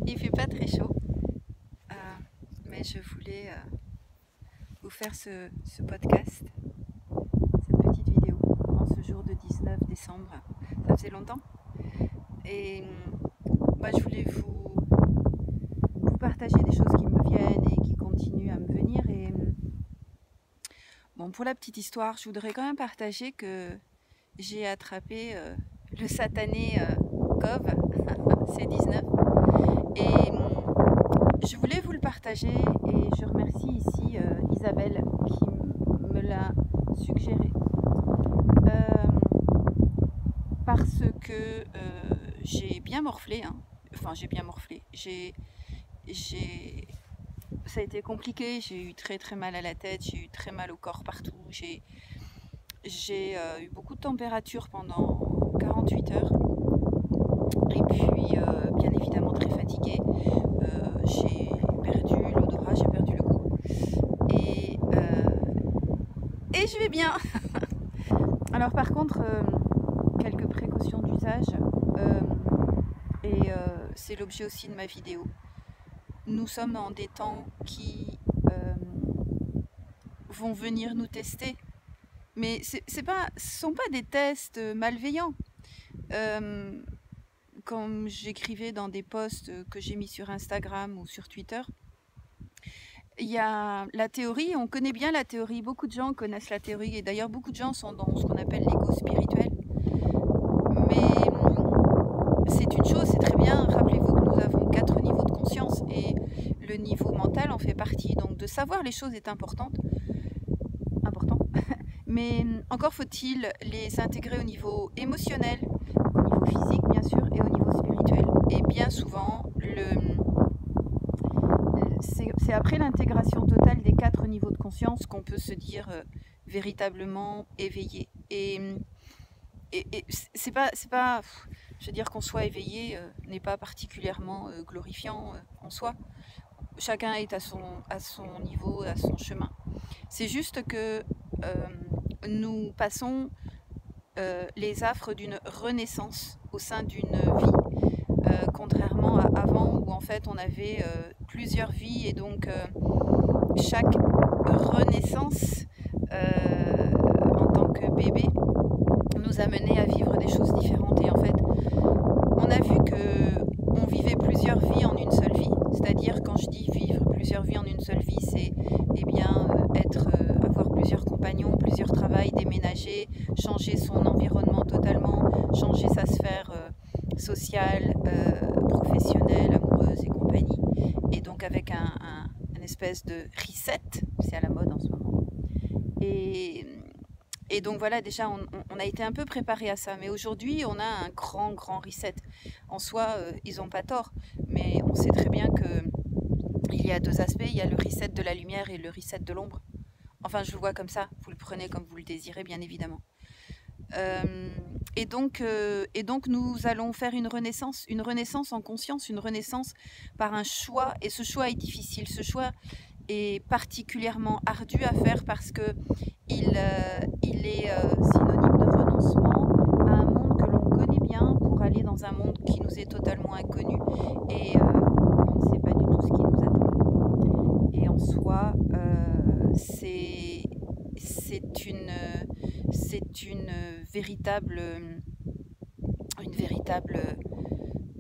Il fait pas très chaud, euh, mais je voulais vous faire ce podcast, cette petite vidéo, en ce jour de 19 décembre. Ça faisait longtemps. Et je voulais vous partager des choses qui me viennent et qui continuent à me venir. Et bon, pour la petite histoire, je voudrais quand même partager que j'ai attrapé le satané Cove, c'est 19. Et je voulais vous le partager et je remercie ici Isabelle qui me l'a suggéré. Parce que j'ai bien morflé, hein. Enfin j'ai bien morflé. Ça a été compliqué, j'ai eu très très mal à la tête, j'ai eu très mal au corps partout, j'ai eu beaucoup de température pendant 48 heures. Et puis bien évidemment très fatiguée. J'ai perdu l'odorat, j'ai perdu le goût. Et je vais bien. Alors par contre, quelques précautions d'usage. euh, c'est l'objet aussi de ma vidéo. Nous sommes en des temps qui vont venir nous tester. Mais ce ne sont pas des tests malveillants. Comme j'écrivais dans des posts que j'ai mis sur Instagram ou sur Twitter, il y a la théorie, on connaît bien la théorie, beaucoup de gens connaissent la théorie, et d'ailleurs beaucoup de gens sont dans ce qu'on appelle l'ego spirituel. Mais c'est une chose, c'est très bien, rappelez-vous que nous avons 4 niveaux de conscience, et le niveau mental en fait partie, donc de savoir les choses est important, mais encore faut-il les intégrer au niveau émotionnel, au niveau physique bien sûr, et au niveau spirituel. Et bien souvent, c'est après l'intégration totale des 4 niveaux de conscience qu'on peut se dire véritablement éveillé. Et c'est pas, je veux dire qu'on soit éveillé n'est pas particulièrement glorifiant en soi. Chacun est à son niveau, à son chemin. C'est juste que nous passons les affres d'une renaissance au sein d'une vie, contrairement à avant où en fait on avait plusieurs vies et donc chaque renaissance en tant que bébé nous amenait à vivre des choses différentes. Et en fait, on a vu que on vivait plusieurs vies en une seule vie. C'est-à-dire, quand je dis vivre plusieurs vies en une seule vie, c'est avoir plusieurs compagnons, plusieurs travails, déménager, changer son environnement totalement, changer sa sphère sociale, professionnelle, amoureuse et compagnie. Et donc avec une espèce de reset, c'est à la mode en ce moment. Et, et donc voilà, déjà, on a été un peu préparé à ça. Mais aujourd'hui, on a un grand, grand reset. En soi, ils n'ont pas tort. Mais on sait très bien qu'il y a deux aspects. Il y a le reset de la lumière et le reset de l'ombre. Enfin, je le vois comme ça. Vous le prenez comme vous le désirez, bien évidemment. Et donc, nous allons faire une renaissance en conscience, une renaissance par un choix. Et ce choix est difficile. Ce choix est particulièrement ardu à faire parce que il est synonyme de renoncement à un monde que l'on connaît bien pour aller dans un monde qui nous est totalement inconnu et où on ne sait pas du tout ce qui nous attend. Et en soi, c'est une véritable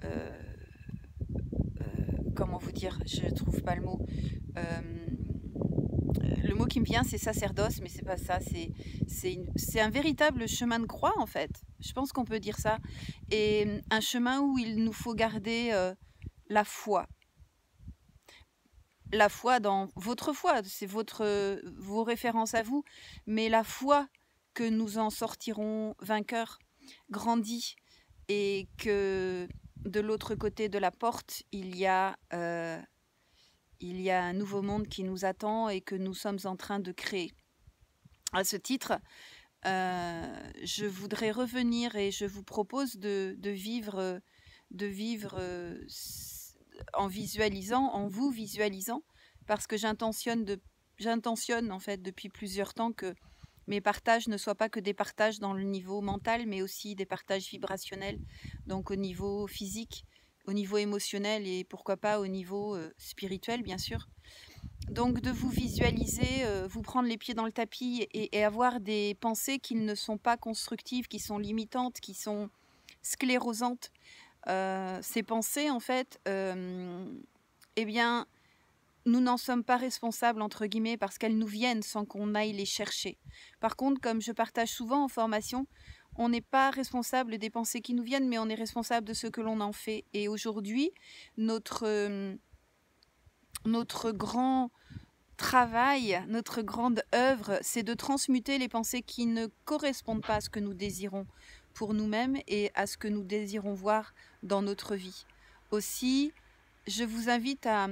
euh, comment vous dire, je trouve pas le mot. Le mot qui me vient, c'est sacerdoce, mais c'est pas ça. C'est un véritable chemin de croix, en fait. Je pense qu'on peut dire ça. Et un chemin où il nous faut garder la foi. La foi dans votre foi, c'est vos références à vous, mais la foi que nous en sortirons vainqueurs, grandis, et que de l'autre côté de la porte, il y a un nouveau monde qui nous attend et que nous sommes en train de créer. À ce titre, je voudrais revenir et je vous propose de vivre en visualisant, en vous visualisant, parce que j'intentionne en fait depuis plusieurs temps que mes partages ne soient pas que des partages dans le niveau mental, mais aussi des partages vibrationnels, donc au niveau physique, au niveau émotionnel et pourquoi pas au niveau spirituel, bien sûr. Donc de vous visualiser, vous prendre les pieds dans le tapis et avoir des pensées qui ne sont pas constructives, qui sont limitantes, qui sont sclérosantes. Ces pensées, en fait, eh bien, nous n'en sommes pas responsables, entre guillemets, parce qu'elles nous viennent sans qu'on aille les chercher. Par contre, comme je partage souvent en formation, on n'est pas responsable des pensées qui nous viennent, mais on est responsable de ce que l'on en fait. Et aujourd'hui, notre grand travail, notre grande œuvre, c'est de transmuter les pensées qui ne correspondent pas à ce que nous désirons pour nous-mêmes et à ce que nous désirons voir dans notre vie. Aussi, je vous invite à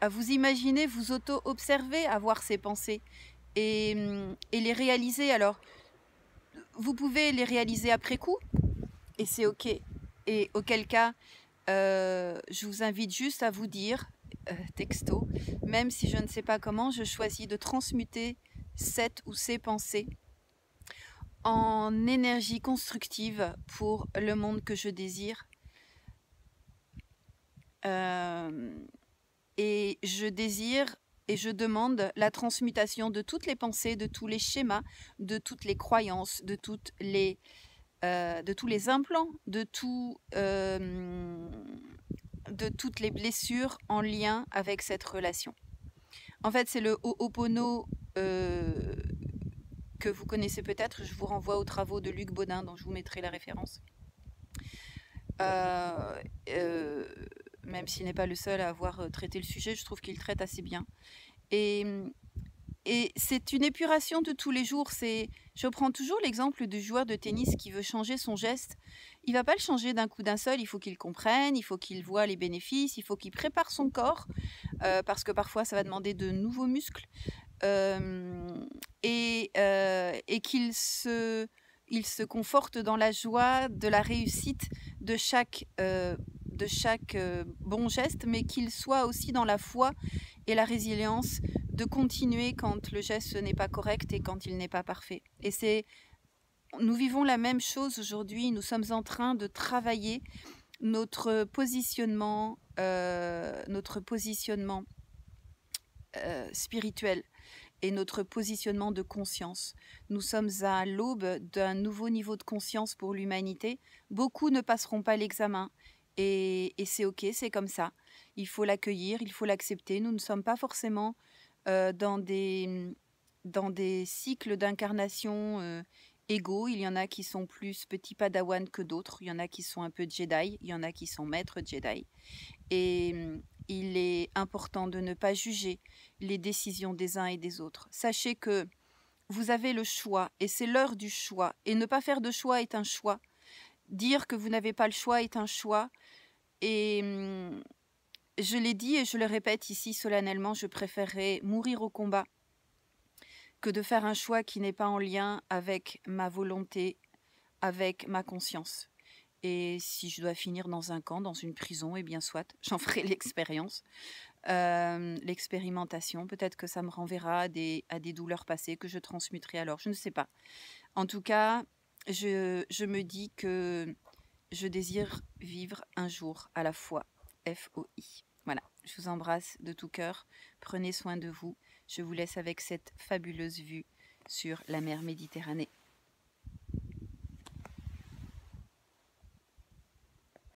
vous imaginer, vous auto-observer, à voir ces pensées et les réaliser. Alors, vous pouvez les réaliser après coup, et c'est ok. Et auquel cas, je vous invite juste à vous dire, texto, même si je ne sais pas comment, je choisis de transmuter cette ou ces pensées en énergie constructive pour le monde que je désire. Et je désire et je demande la transmutation de toutes les pensées, de tous les schémas, de toutes les croyances, de tous les implants, de toutes les blessures en lien avec cette relation. En fait, c'est le Ho'opono que vous connaissez peut-être. Je vous renvoie aux travaux de Luc Baudin, dont je vous mettrai la référence. Même s'il n'est pas le seul à avoir traité le sujet, je trouve qu'il traite assez bien. Et c'est une épuration de tous les jours. Je prends toujours l'exemple du joueur de tennis qui veut changer son geste. Il ne va pas le changer d'un coup d'un seul, il faut qu'il comprenne, il faut qu'il voit les bénéfices, il faut qu'il prépare son corps, parce que parfois ça va demander de nouveaux muscles, et qu'il se conforte dans la joie de la réussite de chaque bon geste, mais qu'il soit aussi dans la foi et la résilience de continuer quand le geste n'est pas correct et quand il n'est pas parfait. Et nous vivons la même chose aujourd'hui. Nous sommes en train de travailler notre positionnement spirituel et notre positionnement de conscience. Nous sommes à l'aube d'un nouveau niveau de conscience pour l'humanité. Beaucoup ne passeront pas l'examen et c'est ok, c'est comme ça. Il faut l'accueillir, il faut l'accepter. Nous ne sommes pas forcément dans des cycles d'incarnation égaux. Il y en a qui sont plus petits padawans que d'autres. Il y en a qui sont un peu Jedi. Il y en a qui sont maîtres Jedi. Et il est important de ne pas juger les décisions des uns et des autres. Sachez que vous avez le choix et c'est l'heure du choix. Et ne pas faire de choix est un choix. Dire que vous n'avez pas le choix est un choix. Et je l'ai dit et je le répète ici solennellement, je préférerais mourir au combat que de faire un choix qui n'est pas en lien avec ma volonté, avec ma conscience. Et si je dois finir dans un camp, dans une prison, eh bien soit, j'en ferai l'expérience, l'expérimentation. Peut-être que ça me renverra à des douleurs passées que je transmuterai alors, je ne sais pas. En tout cas, je me dis que je désire vivre un jour à la fois, FOI. Voilà, je vous embrasse de tout cœur, prenez soin de vous. Je vous laisse avec cette fabuleuse vue sur la mer Méditerranée.